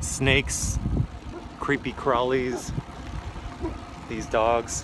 snakes, creepy crawlies, these dogs.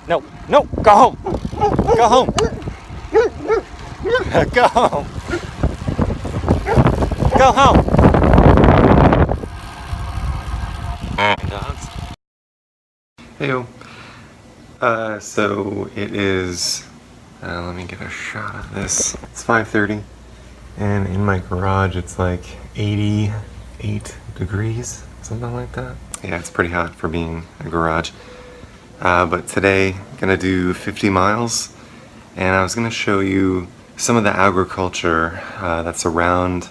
No, no, go home! Go home! Go home! Go home! Dogs. Heyo. So it is, let me get a shot of this. It's 5:30 and in my garage it's like 88 degrees, something like that. Yeah, it's pretty hot for being a garage. But today, gonna do 50 miles, and I was gonna show you some of the agriculture that's around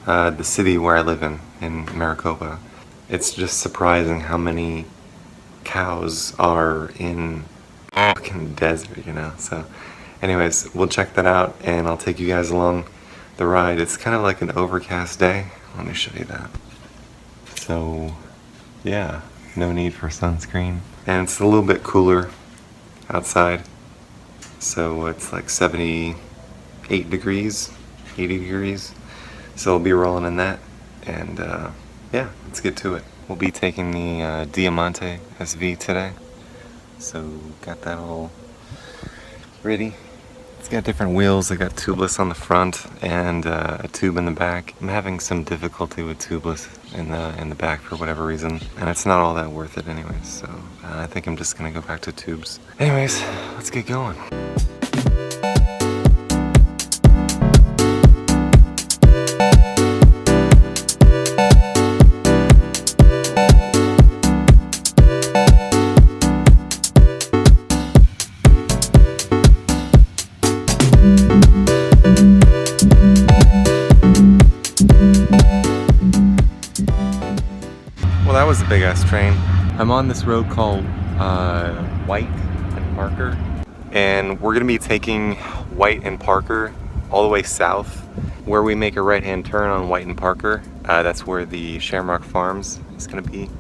the city where I live in Maricopa. It's just surprising how many cows are in fucking desert, you know. So anyways, we'll check that out and I'll take you guys along the ride. It's kind of like an overcast day. Let me show you that. So yeah, no need for sunscreen. And it's a little bit cooler outside. So it's like 78 degrees, 80 degrees. So we'll be rolling in that. And yeah, let's get to it. We'll be taking the Diamante SV today. So got that all ready. It's got different wheels. I got tubeless on the front and a tube in the back. I'm having some difficulty with tubeless in the back for whatever reason, and it's not all that worth it anyways. So I think I'm just gonna go back to tubes. Anyways, let's get going. Well, that was a big ass train. I'm on this road called White and Parker, and we're gonna be taking White and Parker all the way south, where we make a right-hand turn on White and Parker. That's where the Shamrock Farms is gonna be,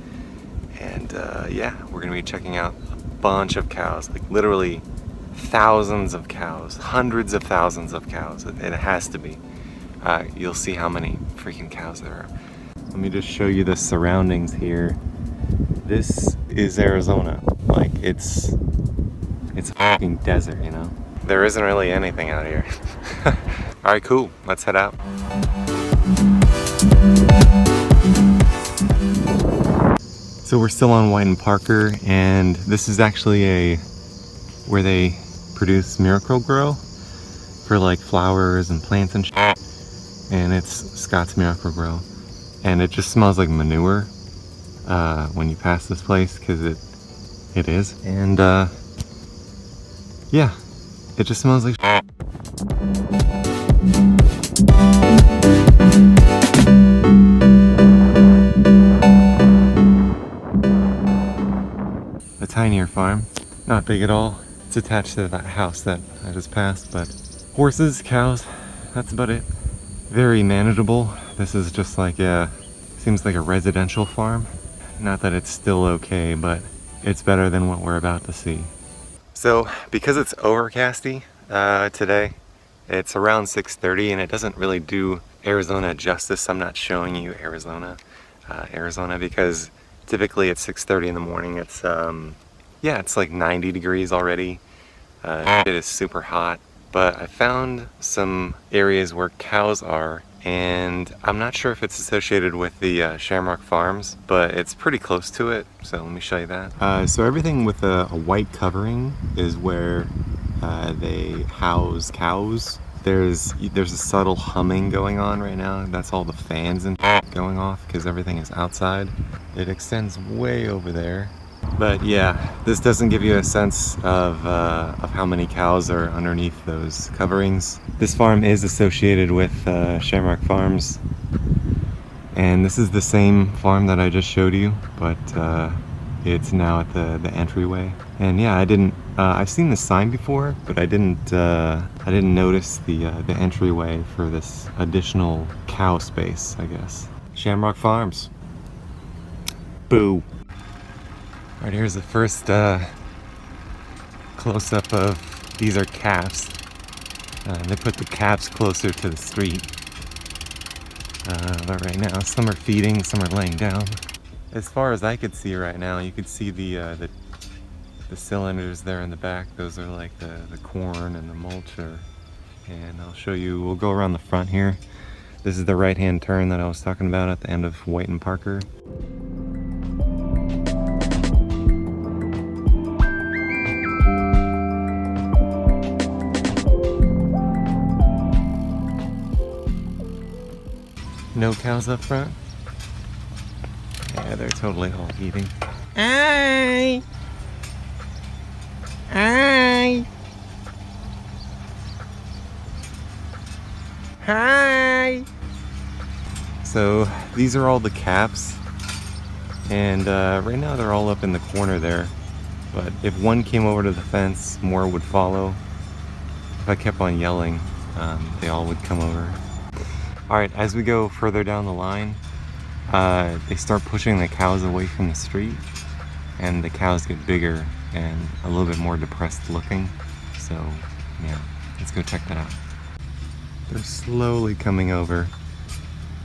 and yeah, we're gonna be checking out a bunch of cows, like literally thousands of cows, hundreds of thousands of cows. It has to be. You'll see how many freaking cows there are. Let me just show you the surroundings here. This is Arizona. Like it's a fucking desert, you know? There isn't really anything out here. All right, cool. Let's head out. So we're still on White and Parker, and this is actually where they produce Miracle-Gro for like flowers and plants and shit. And it's Scott's Miracle-Gro. And it just smells like manure when you pass this place, because it is. And yeah, it just smells like shit. A tinier farm, not big at all. It's attached to that house that I just passed, but horses, cows, that's about it. Very manageable. This is just like seems like a residential farm. Not that it's still okay, but it's better than what we're about to see. So because it's overcasty today, it's around 6:30, and it doesn't really do Arizona justice. I'm not showing you Arizona because typically at 6:30 in the morning it's yeah, it's like 90 degrees already. It is super hot. But I found some areas where cows are, and I'm not sure if it's associated with the Shamrock Farms, but it's pretty close to it, so let me show you that. So everything with a white covering is where they house cows. There's a subtle humming going on right now. That's all the fans and going off because everything is outside. It extends way over there. But yeah, this doesn't give you a sense of how many cows are underneath those coverings. This farm is associated with Shamrock Farms, and this is the same farm that I just showed you, but it's now at the entryway. And yeah, I've seen the sign before, but I didn't notice the entryway for this additional cow space, I guess. Shamrock Farms. Boo. All right, here's the first close-up of, these are calves. They put the calves closer to the street. But right now, some are feeding, some are laying down. As far as I could see right now, you could see the cylinders there in the back. Those are like the corn and the mulcher. And I'll show you, we'll go around the front here. This is the right-hand turn that I was talking about at the end of White and Parker. No cows up front? Yeah, they're totally all eating. Hi! Hi! Hi! So these are all the caps, and right now they're all up in the corner there. But if one came over to the fence, more would follow. If I kept on yelling, they all would come over. Alright, as we go further down the line, they start pushing the cows away from the street, and the cows get bigger and a little bit more depressed looking. So yeah, let's go check that out. They're slowly coming over,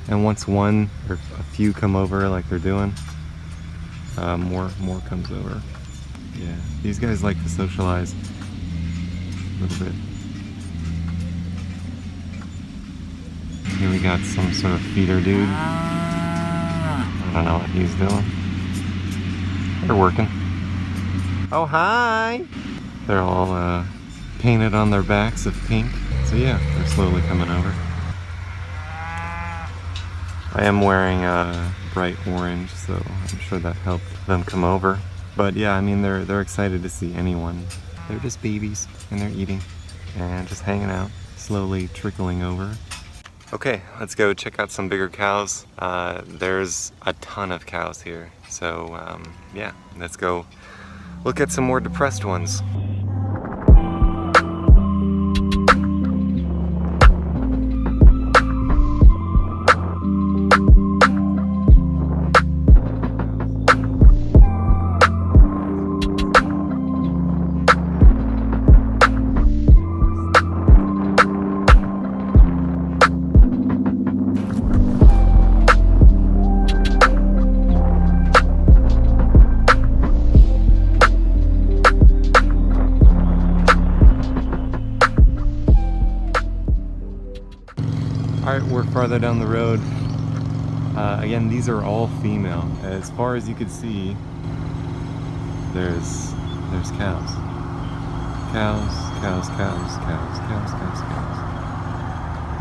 and once one or a few come over like they're doing, more comes over. Yeah, these guys like to socialize a little bit. Here we got some sort of feeder dude. I don't know what he's doing. They're working. Oh, hi! They're all painted on their backs of pink. So yeah, they're slowly coming over. I am wearing bright orange, so I'm sure that helped them come over. But yeah, I mean, they're excited to see anyone. They're just babies, and they're eating, and just hanging out, slowly trickling over. Okay, let's go check out some bigger cows. There's a ton of cows here, so yeah, let's go look at some more depressed ones. Alright, we're farther down the road. Again, these are all female. As far as you can see, there's cows. Cows.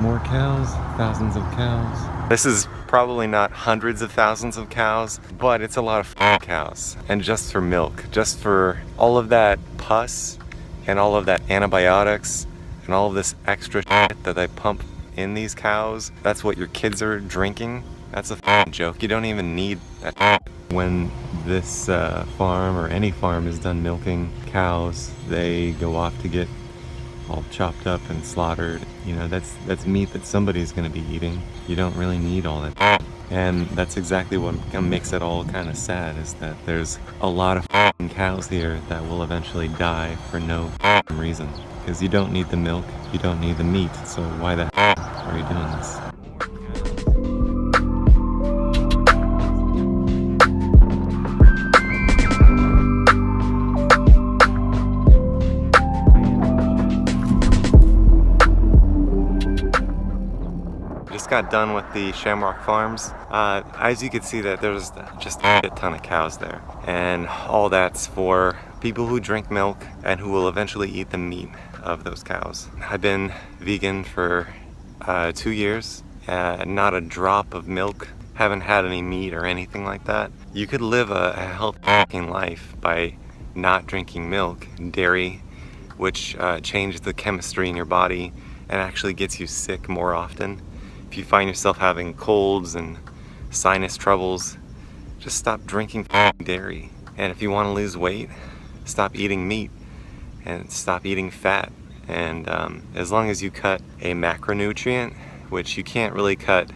More cows, thousands of cows. This is probably not hundreds of thousands of cows, but it's a lot of cows. And just for milk, just for all of that pus and all of that antibiotics and all of this extra shit that they pump in these cows, that's what your kids are drinking. That's a joke. You don't even need that. When this farm or any farm is done milking cows, they go off to get all chopped up and slaughtered. You know, that's meat that somebody's gonna be eating. You don't really need all that. And that's exactly what makes it all kind of sad, is that there's a lot of cows here that will eventually die for no reason. Because you don't need the milk, you don't need the meat, so why the are you doing this? Just got done with the Shamrock Farms. As you can see, that there's just a ton of cows there, and all that's for people who drink milk and who will eventually eat the meat of those cows. I've been vegan for 2 years, not a drop of milk, haven't had any meat or anything like that. You could live a healthy life by not drinking milk, dairy, which changes the chemistry in your body and actually gets you sick more often. If you find yourself having colds and sinus troubles, just stop drinking dairy. And if you want to lose weight, stop eating meat and stop eating fat. And as long as you cut a macronutrient, which you can't really cut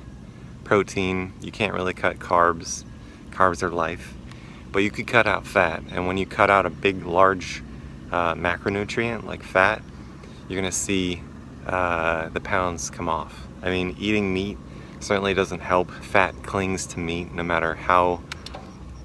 protein, you can't really cut carbs. Carbs are life. But you could cut out fat. And when you cut out a big, large macronutrient like fat, you're gonna see the pounds come off. I mean, eating meat Certainly doesn't help. Fat clings to meat no matter how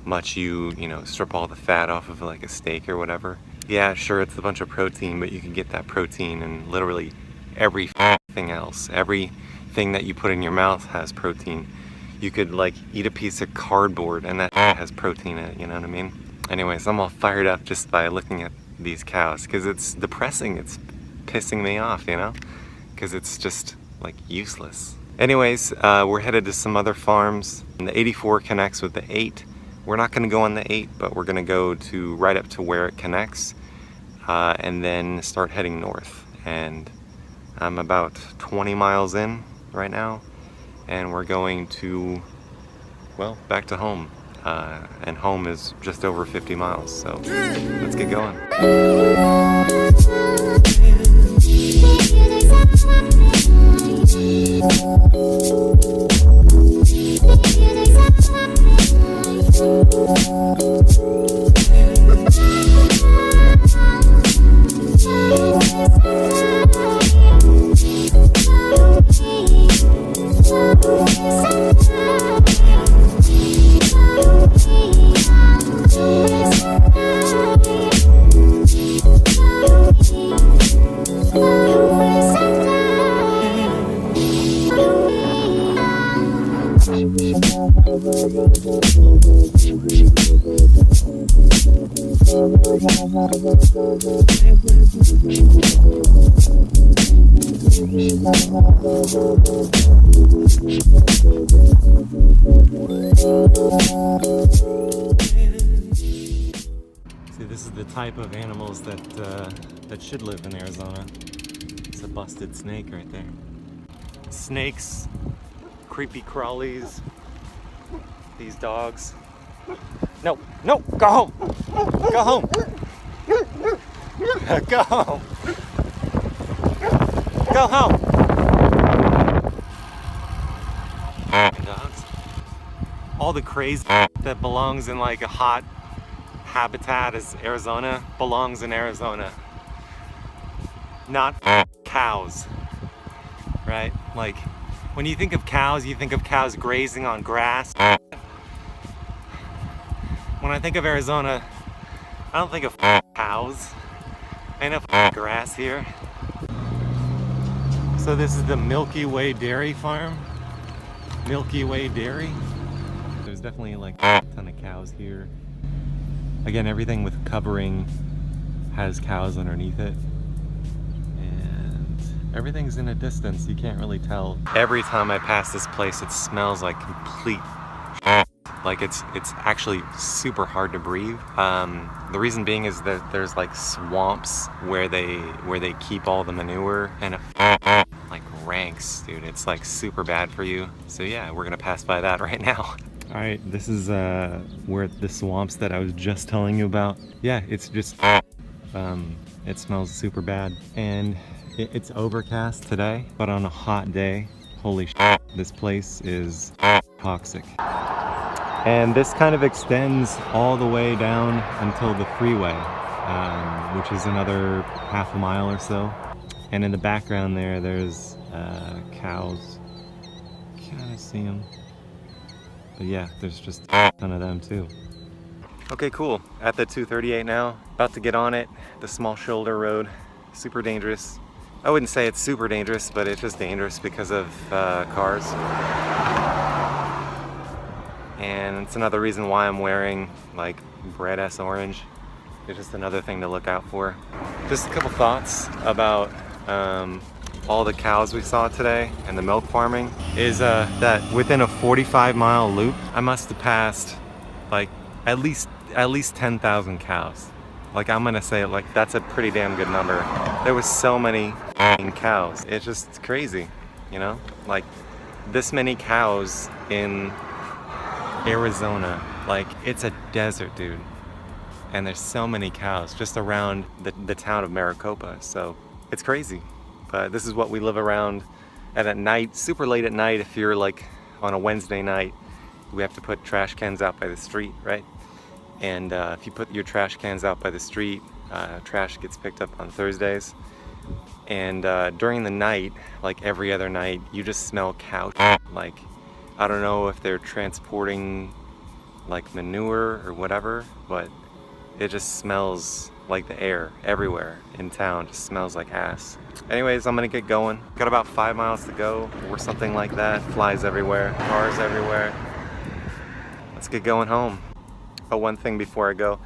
much you know, strip all the fat off of like a steak or whatever. Yeah, sure, it's a bunch of protein, but you can get that protein in literally everything else. Everything that you put in your mouth has protein. You could like eat a piece of cardboard and that has protein in it, you know what I mean? Anyways, I'm all fired up just by looking at these cows because it's depressing. It's pissing me off, you know? Because it's just like useless. Anyways, we're headed to some other farms. And the 84 connects with the 8. We're not going to go on the 8, but we're going to go to right up to where it connects and then start heading north. And I'm about 20 miles in right now, and we're going to, well, back to home. And home is just over 50 miles, so let's get going. See, this is the type of animals that should live in Arizona. It's a busted snake right there. Snakes, creepy crawlies, these dogs. No, no, go home! Go home! Go home! Go home! Dogs. All the crazy that belongs in like a hot habitat as Arizona belongs in Arizona. Not cows, right? Like, when you think of cows, you think of cows grazing on grass. When I think of Arizona, I don't think of cows. I know grass here. So this is the Milky Way Dairy Farm. Milky Way Dairy. There's definitely like a ton of cows here. Again, everything with covering has cows underneath it. And everything's in a distance, you can't really tell. Every time I pass this place, it smells like complete like it's actually super hard to breathe. The reason being is that there's like swamps where they keep all the manure, and it like ranks, dude. It's like super bad for you. So yeah, we're gonna pass by that right now. All right, this is where the swamps that I was just telling you about. Yeah, it's just it smells super bad, and it's overcast today, but on a hot day, holy shit, this place is toxic. And this kind of extends all the way down until the freeway, which is another half a mile or so. And in the background there's cows. Kind of see them. But yeah, there's just a ton of them too. Okay, cool. At the 238 now, about to get on it. The small shoulder road, super dangerous. I wouldn't say it's super dangerous, but it's just dangerous because of cars. And it's another reason why I'm wearing like bright-ass orange. It's just another thing to look out for. Just a couple thoughts about all the cows we saw today and the milk farming is that within a 45-mile loop, I must have passed like at least 10,000 cows. Like, I'm gonna say like that's a pretty damn good number. There was so many cows. It's just crazy, you know? Like, this many cows in Arizona, like, it's a desert, dude, and there's so many cows just around the town of Maricopa, so it's crazy. But this is what we live around. And at night, super late at night, if you're like on a Wednesday night, we have to put trash cans out by the street, right? And if you put your trash cans out by the street, trash gets picked up on Thursdays. And during the night, like every other night, you just smell cow like, I don't know if they're transporting like manure or whatever, but it just smells like the air everywhere in town. Just smells like ass. Anyways, I'm gonna get going. Got about 5 miles to go or something like that. Flies everywhere, cars everywhere. Let's get going home. Oh, one thing before I go.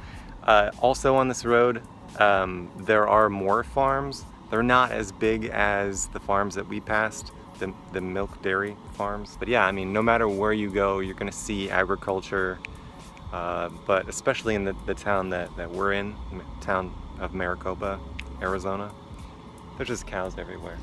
Also on this road, there are more farms. They're not as big as the farms that we passed, the milk dairy farms. But yeah, I mean, no matter where you go, you're gonna see agriculture. But especially in the town that we're in, town of Maricopa, Arizona, there's just cows everywhere.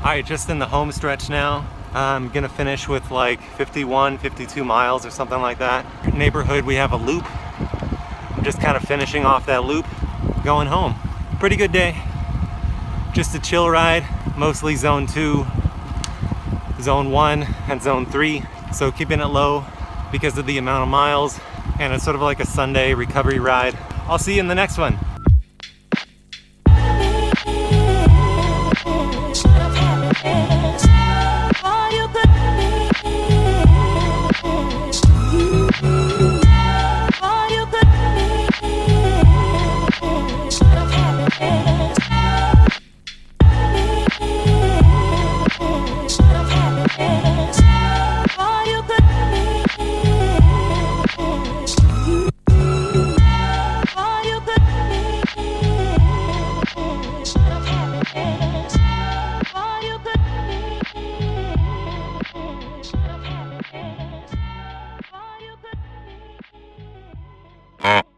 Alright, just in the home stretch now. I'm gonna finish with like 51, 52 miles or something like that. Neighborhood, we have a loop. I'm just kind of finishing off that loop, going home. Pretty good day. Just a chill ride, mostly zone 2, zone 1, and zone 3. So keeping it low because of the amount of miles, and it's sort of like a Sunday recovery ride. I'll see you in the next one.